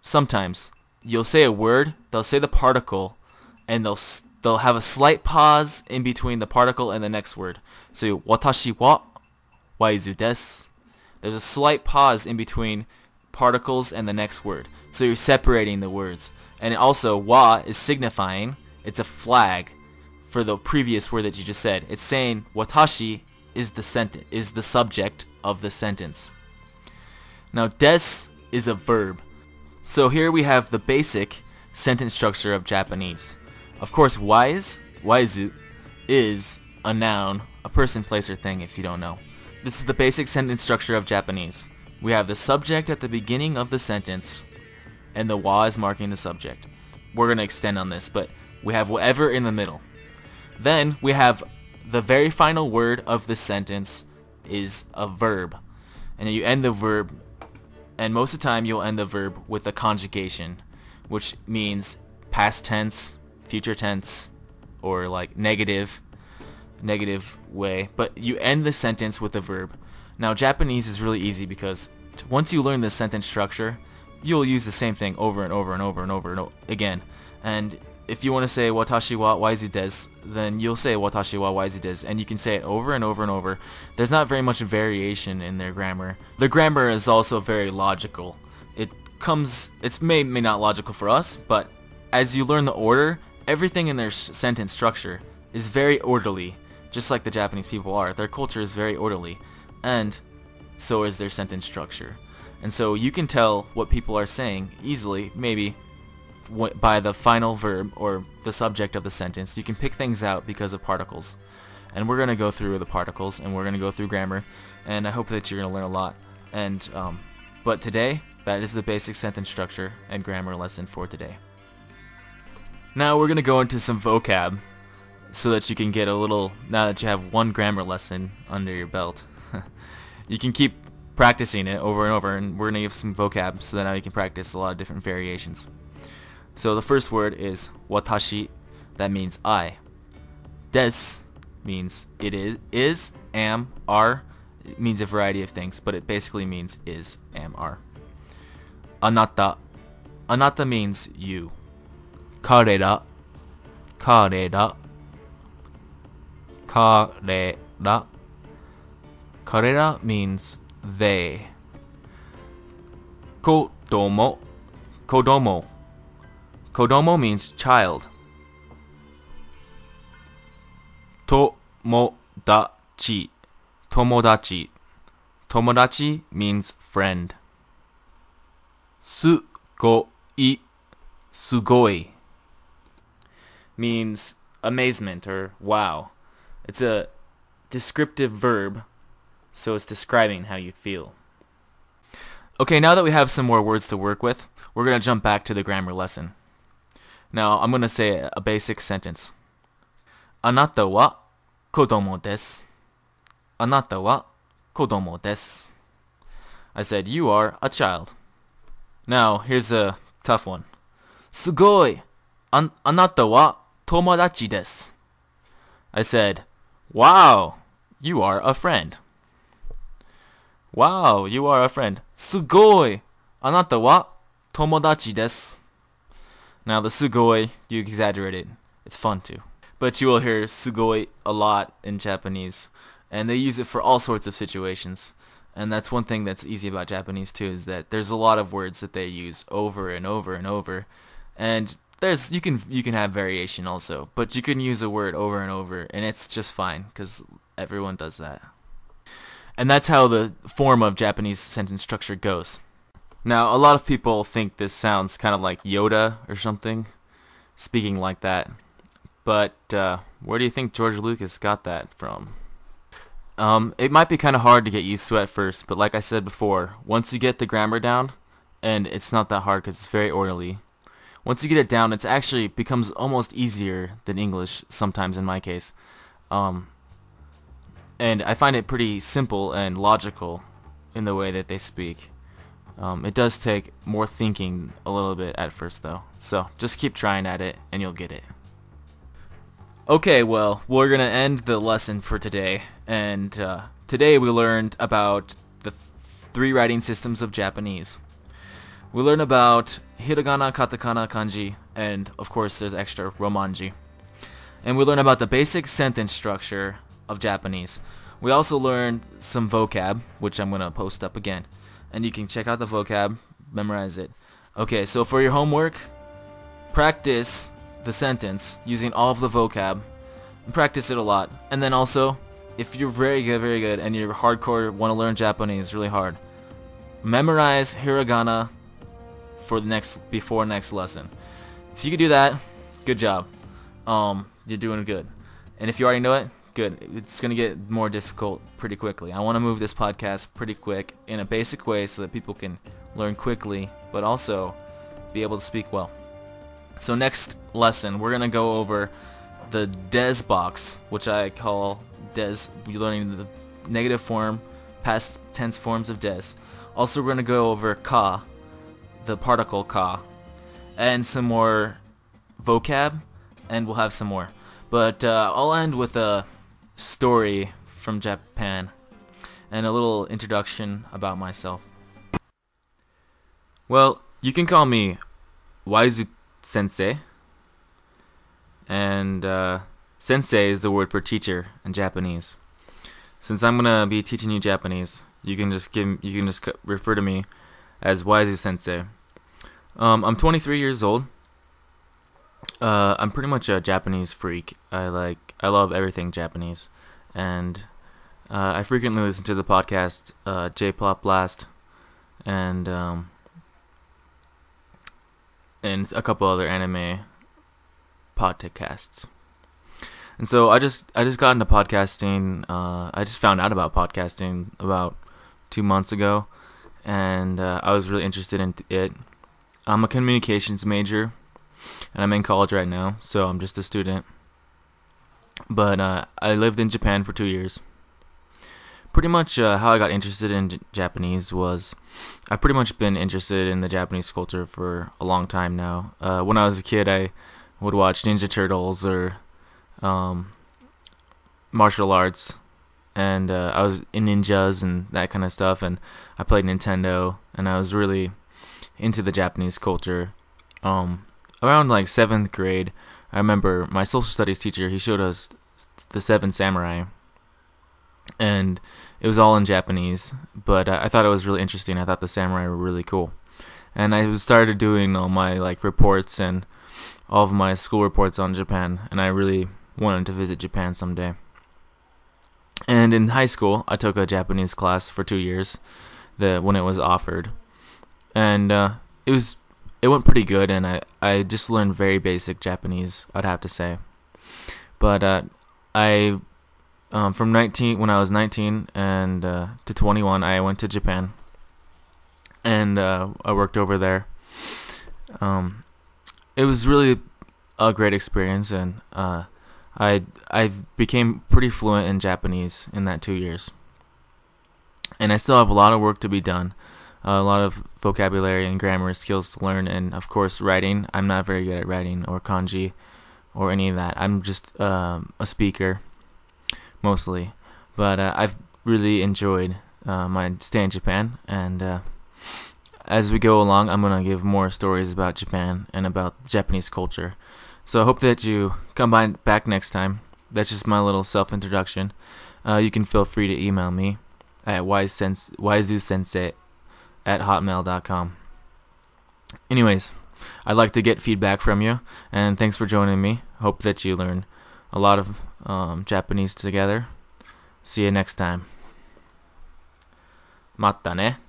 sometimes you'll say a word, they'll say the particle, and they'll have a slight pause in between the particle and the next word. So watashi wa waizu desu. There's a slight pause in between particles and the next word. So you're separating the words. And also, wa is signifying, it's a flag for the previous word that you just said. It's saying watashi is the subject of the sentence. Now desu is a verb. So here we have the basic sentence structure of Japanese. Of course, waizu, is a noun, a person, place, or thing if you don't know. This is the basic sentence structure of Japanese. We have the subject at the beginning of the sentence, and the wa is marking the subject. We're going to extend on this, but we have whatever in the middle. Then we have the very final word of the sentence is a verb. And you end the verb, and most of the time you'll end the verb with a conjugation, which means past tense, future tense, or like negative way. But you end the sentence with a verb. Now Japanese is really easy because once you learn the sentence structure, you'll use the same thing over and over and over and over and over again. And if you want to say watashi wa waizu desu, then you'll say watashi wa waizu desu, and you can say it over and over and over. There's not very much variation in their grammar. The grammar is also very logical. It's may not logical for us, but as you learn the order, everything in their sentence structure is very orderly, just like the Japanese people are. Their culture is very orderly, and so is their sentence structure. And so you can tell what people are saying easily, maybe by the final verb or the subject of the sentence. You can pick things out because of particles. And we're going to go through the particles, and we're going to go through grammar, and I hope that you're going to learn a lot. And but today, that is the basic sentence structure and grammar lesson for today. Now we're going to go into some vocab so that you can get a little, now that you have one grammar lesson under your belt. You can keep practicing it over and over, and we're going to give some vocab so that now you can practice a lot of different variations. So the first word is watashi, that means I. Desu means it is, am, are. It means a variety of things, but it basically means is, am, are. Anata. Anata means you. Karera. Karera. Karera. Karera means they. Kodomo. Kodomo. Kodomo means child. Tomodachi. Tomodachi. Tomodachi means friend. Sugoi. Sugoi means amazement or wow. It's a descriptive verb, so it's describing how you feel. Okay, now that we have some more words to work with, we're going to jump back to the grammar lesson. Now, I'm going to say a basic sentence. Anata wa kodomo desu. Anata wa kodomo desu. I said, you are a child. Now, here's a tough one. Sugoi. Anata wa tomodachi desu. I said, wow, you are a friend. Wow, you are a friend. Sugoi. Anata wa tomodachi desu. Now the sugoi, you exaggerate it. It's fun too. But you will hear sugoi a lot in Japanese. And they use it for all sorts of situations. And that's one thing that's easy about Japanese too, is that there's a lot of words that they use over and over and over. And you can have variation also. But you can use a word over and over, and it's just fine, because everyone does that. And that's how the form of Japanese sentence structure goes. Now, a lot of people think this sounds kind of like Yoda or something, speaking like that. But where do you think George Lucas got that from? It might be kind of hard to get used to at first, but like I said before, once you get the grammar down, and it's not that hard because it's very orderly, once you get it down, it actually becomes almost easier than English sometimes in my case. And I find it pretty simple and logical in the way that they speak. It does take more thinking a little bit at first though. So just keep trying at it and you'll get it. Okay, well, we're going to end the lesson for today. And today we learned about the 3 writing systems of Japanese. We learned about hiragana, katakana, kanji, and of course there's extra romanji. And we learn about the basic sentence structure of Japanese. We also learned some vocab, which I'm going to post up again. And you can check out the vocab, memorize it. Okay, so for your homework, practice the sentence using all of the vocab. And practice it a lot. And then also, if you're very good, and you're hardcore, want to learn Japanese really hard, memorize hiragana before next lesson. If you could do that, good job. You're doing good. And if you already know it, good. It's going to get more difficult pretty quickly. I want to move this podcast pretty quick in a basic way so that people can learn quickly, but also be able to speak well. So next lesson, we're going to go over the des box, which I call des. We're learning the negative form, past tense forms of des. Also, we're going to go over ka, the particle ka, and some more vocab, and we'll have some more. But I'll end with a story from Japan and a little introduction about myself. Well, you can call me Waizu Sensei, and Sensei is the word for teacher in Japanese. Since I'm gonna be teaching you Japanese, you can just refer to me as Waizu Sensei. I'm 23 years old. I'm pretty much a Japanese freak. I love everything Japanese, and I frequently listen to the podcast J-Pop Blast, and a couple other anime podcasts. And so I just got into podcasting. I just found out about podcasting about 2 months ago, and I was really interested in it. I'm a communications major, and I'm in college right now, so I'm just a student. But I lived in Japan for 2 years. Pretty much how I got interested in Japanese was, I've pretty much been interested in the Japanese culture for a long time now. When I was a kid, I would watch Ninja Turtles or martial arts, and I was in ninjas and that kind of stuff, and I played Nintendo, and I was really into the Japanese culture. Around like 7th grade, I remember my social studies teacher, he showed us the Seven Samurai, and it was all in Japanese, but I thought it was really interesting. I thought the samurai were really cool, and I started doing all my reports and all of my school reports on Japan, and I really wanted to visit Japan someday. And in high school, I took a Japanese class for 2 years, when it was offered, and it went pretty good, and I just learned very basic Japanese, I'd have to say. But when I was 19 and to 21, I went to Japan, and I worked over there. It was really a great experience, and I became pretty fluent in Japanese in that 2 years. And I still have a lot of work to be done, a lot of vocabulary and grammar skills to learn, and of course writing. I'm not very good at writing or kanji or any of that. I'm just a speaker mostly, but I've really enjoyed my stay in Japan, and as we go along, I'm going to give more stories about Japan and about Japanese culture. So I hope that you come back next time. That's just my little self-introduction. You can feel free to email me at waizusensei@hotmail.com. Anyways, I'd like to get feedback from you, and thanks for joining me. Hope that you learn a lot of Japanese together. See you next time. またね。